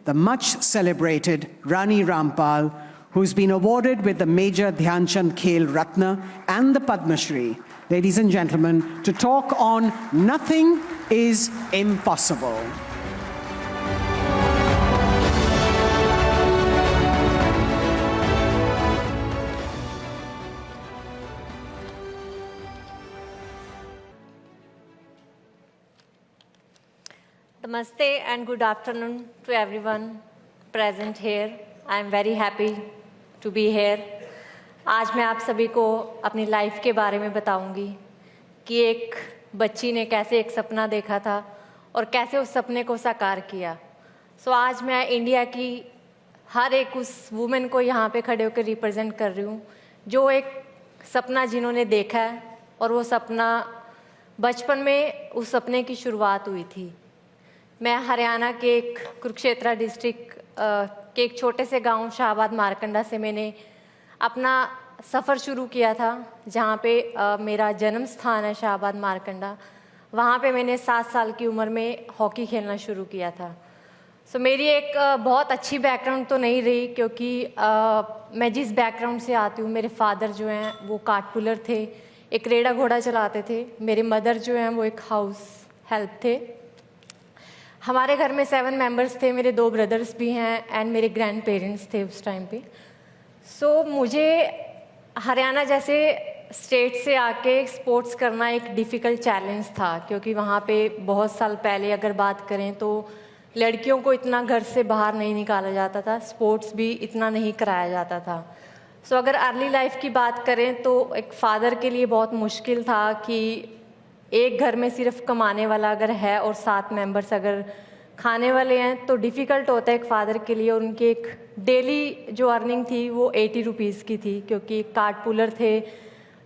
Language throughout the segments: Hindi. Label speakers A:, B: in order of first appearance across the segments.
A: the much-celebrated Rani Rampal, who's been awarded with the Major Dhyan Chand Khel Ratna and the Padma Shri, ladies and gentlemen, to talk on Nothing is Impossible.
B: Namaste and good afternoon to everyone present here. I am very happy to be here. आज मैं आप सभी को अपनी लाइफ के बारे में बताऊंगी कि एक बच्ची ने कैसे एक सपना देखा था और कैसे उस सपने को साकार किया। आज मैं इंडिया की हर एक उस वुमेन को यहाँ पे खड़े होकर रिप्रेजेंट कर रही हूँ जो एक सपना जिन्होंने देखा है और वो सपना बचपन में उस सपने की शुरुआत हुई थी। मैं हरियाणा के एक कुरुक्षेत्र डिस्ट्रिक्ट के एक छोटे से गांव शाहबाद मारकंडा से मैंने अपना सफ़र शुरू किया था, जहां पे मेरा जन्म स्थान है शाहबाद मारकंडा। वहां पे मैंने 7 साल की उम्र में हॉकी खेलना शुरू किया था। मेरी एक बहुत अच्छी बैकग्राउंड तो नहीं रही, क्योंकि मैं जिस बैकग्राउंड से आती हूँ, मेरे फादर जो हैं वो कार्ट पुलर थे, एक रेड़ा घोड़ा चलाते थे। मेरे मदर जो हैं वो एक हाउस हेल्प थे। हमारे घर में 7 मेंबर्स थे, मेरे 2 ब्रदर्स भी हैं एंड मेरे ग्रैंड पेरेंट्स थे उस टाइम पे। मुझे हरियाणा जैसे स्टेट से आके स्पोर्ट्स करना एक डिफ़िकल्ट चैलेंज था, क्योंकि वहाँ पे बहुत साल पहले अगर बात करें तो लड़कियों को इतना घर से बाहर नहीं निकाला जाता था, स्पोर्ट्स भी इतना नहीं कराया जाता था। अगर अर्ली लाइफ की बात करें तो एक फ़ादर के लिए बहुत मुश्किल था कि एक घर में सिर्फ कमाने वाला अगर है और 7 मेंबर्स अगर खाने वाले हैं तो डिफ़िकल्ट होता है एक फ़ादर के लिए। और उनकी एक डेली जो अर्निंग थी वो 80 रुपीज़ की थी, क्योंकि कार्ट पुलर थे।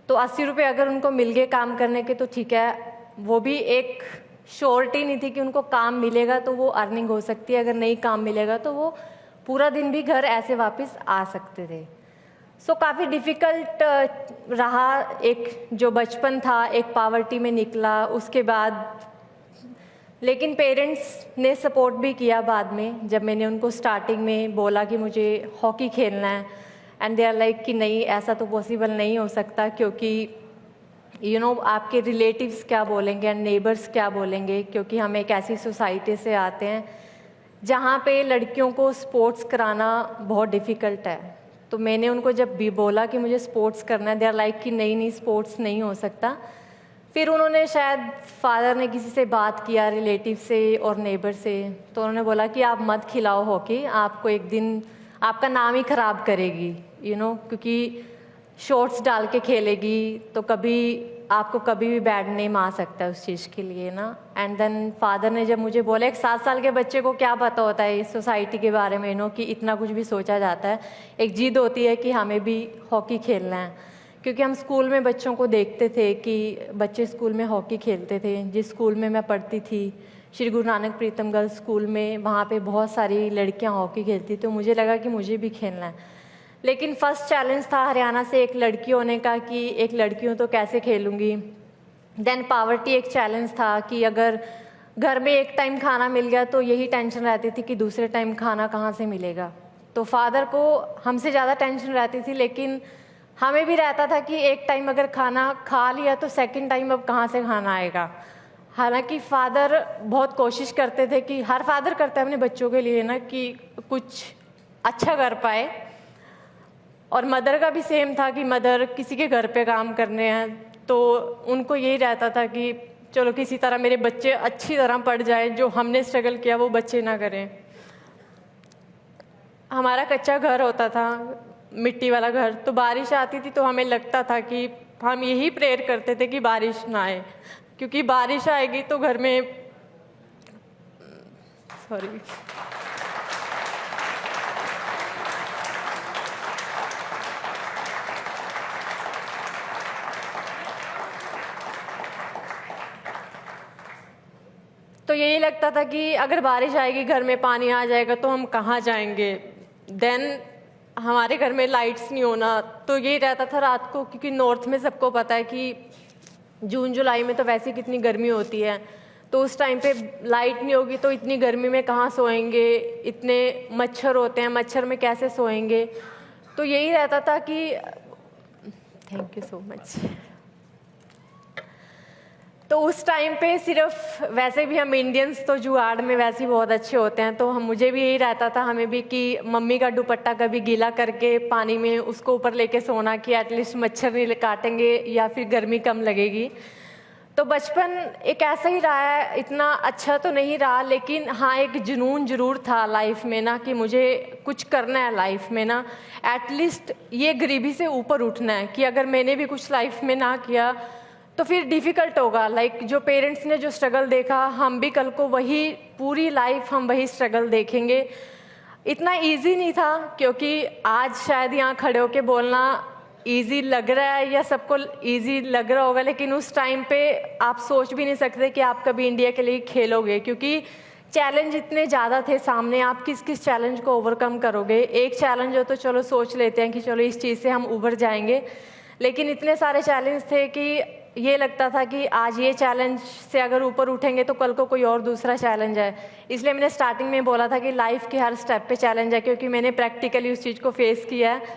B: तो 80 रुपये अगर उनको मिल गए काम करने के तो ठीक है, वो भी एक श्योरिटी नहीं थी कि उनको काम मिलेगा तो वो अर्निंग हो सकती है, अगर नहीं काम मिलेगा तो वो पूरा दिन भी घर ऐसे वापस आ सकते थे। काफ़ी डिफ़िकल्ट रहा एक जो बचपन था, एक पावर्टी में निकला उसके बाद। लेकिन पेरेंट्स ने सपोर्ट भी किया बाद में, जब मैंने उनको स्टार्टिंग में बोला कि मुझे हॉकी खेलना है, एंड दे आर लाइक कि नहीं, ऐसा तो पॉसिबल नहीं हो सकता, क्योंकि आपके रिलेटिव्स क्या बोलेंगे एंड नेबर्स क्या बोलेंगे, क्योंकि हम एक ऐसी सोसाइटी से आते हैं जहाँ पे लड़कियों को स्पोर्ट्स कराना बहुत डिफ़िकल्ट है। तो मैंने उनको जब भी बोला कि मुझे स्पोर्ट्स करना है, दे आर लाइक कि नहीं स्पोर्ट्स नहीं हो सकता। फिर उन्होंने शायद फादर ने किसी से बात किया, रिलेटिव से और नेबर से, तो उन्होंने बोला कि आप मत खिलाओ हॉकी, आपको एक दिन आपका नाम ही ख़राब करेगी, क्योंकि शॉर्ट्स डाल के खेलेगी तो कभी आपको कभी भी बैड नेम आ सकता है उस चीज़ के लिए ना। एंड देन फादर ने जब मुझे बोला, एक 7 साल के बच्चे को क्या पता होता है इस सोसाइटी के बारे में, कि इतना कुछ भी सोचा जाता है। एक जिद होती है कि हमें भी हॉकी खेलना है, क्योंकि हम स्कूल में बच्चों को देखते थे कि बच्चे स्कूल में हॉकी खेलते थे। जिस स्कूल में मैं पढ़ती थी, श्री गुरु नानक प्रीतम गर्ल्स स्कूल में, वहाँ पे बहुत सारी लड़कियाँ हॉकी खेलती, तो मुझे लगा कि मुझे भी खेलना है। लेकिन फर्स्ट चैलेंज था हरियाणा से एक लड़की होने का कि एक लड़की हूँ तो कैसे खेलूँगी। देन पावर्टी एक चैलेंज था कि अगर घर में एक टाइम खाना मिल गया तो यही टेंशन रहती थी कि दूसरे टाइम खाना कहाँ से मिलेगा। तो फादर को हमसे ज़्यादा टेंशन रहती थी, लेकिन हमें भी रहता था कि एक टाइम अगर खाना खा लिया तो सेकंड टाइम अब कहाँ से खाना आएगा। हालांकि फादर बहुत कोशिश करते थे, कि हर फादर करता है अपने बच्चों के लिए ना, कि कुछ अच्छा कर पाए। और मदर का भी सेम था कि मदर किसी के घर पे काम करने हैं तो उनको यही रहता था कि चलो किसी तरह मेरे बच्चे अच्छी तरह पढ़ जाए, जो हमने स्ट्रगल किया वो बच्चे ना करें। हमारा कच्चा घर होता था, मिट्टी वाला घर, तो बारिश आती थी तो हमें लगता था कि हम यही प्रेयर करते थे कि बारिश ना आए, क्योंकि बारिश आएगी तो घर में तो यही लगता था कि अगर बारिश आएगी घर में पानी आ जाएगा तो हम कहाँ जाएंगे। देन हमारे घर में लाइट्स नहीं होना, तो यही रहता था रात को, क्योंकि नॉर्थ में सबको पता है कि जून जुलाई में तो वैसे कितनी गर्मी होती है, तो उस टाइम पे लाइट नहीं होगी तो इतनी गर्मी में कहाँ सोएंगे, इतने मच्छर होते हैं, मच्छर में कैसे सोएंगे। तो यही रहता था कि थैंक यू सो मच। तो उस टाइम पे सिर्फ वैसे भी हम इंडियंस तो जुगाड़ में वैसे ही बहुत अच्छे होते हैं, तो मुझे भी यही रहता था हमें भी कि मम्मी का दुपट्टा कभी गीला करके पानी में उसको ऊपर लेके सोना कि एटलीस्ट मच्छर नहीं काटेंगे या फिर गर्मी कम लगेगी। तो बचपन एक ऐसा ही रहा है, इतना अच्छा तो नहीं रहा, लेकिन हाँ एक जुनून ज़रूर था लाइफ में ना कि मुझे कुछ करना है लाइफ में ना, एटलीस्ट ये गरीबी से ऊपर उठना है कि अगर मैंने भी कुछ लाइफ में ना किया तो फिर डिफ़िकल्ट होगा। लाइक जो पेरेंट्स ने जो स्ट्रगल देखा, हम भी कल को वही पूरी लाइफ हम वही स्ट्रगल देखेंगे। इतना इजी नहीं था, क्योंकि आज शायद यहाँ खड़े होके बोलना इजी लग रहा है या सबको इजी लग रहा होगा, लेकिन उस टाइम पे आप सोच भी नहीं सकते कि आप कभी इंडिया के लिए खेलोगे, क्योंकि चैलेंज इतने ज़्यादा थे सामने। आप किस किस चैलेंज को ओवरकम करोगे। एक चैलेंज हो तो चलो सोच लेते हैं कि चलो इस चीज़ से हम उभर जाएंगे, लेकिन इतने सारे चैलेंज थे कि ये लगता था कि आज ये चैलेंज से अगर ऊपर उठेंगे तो कल को कोई और दूसरा चैलेंज है। इसलिए मैंने स्टार्टिंग में बोला था कि लाइफ के हर स्टेप पे चैलेंज है, क्योंकि मैंने प्रैक्टिकली उस चीज़ को फेस किया है।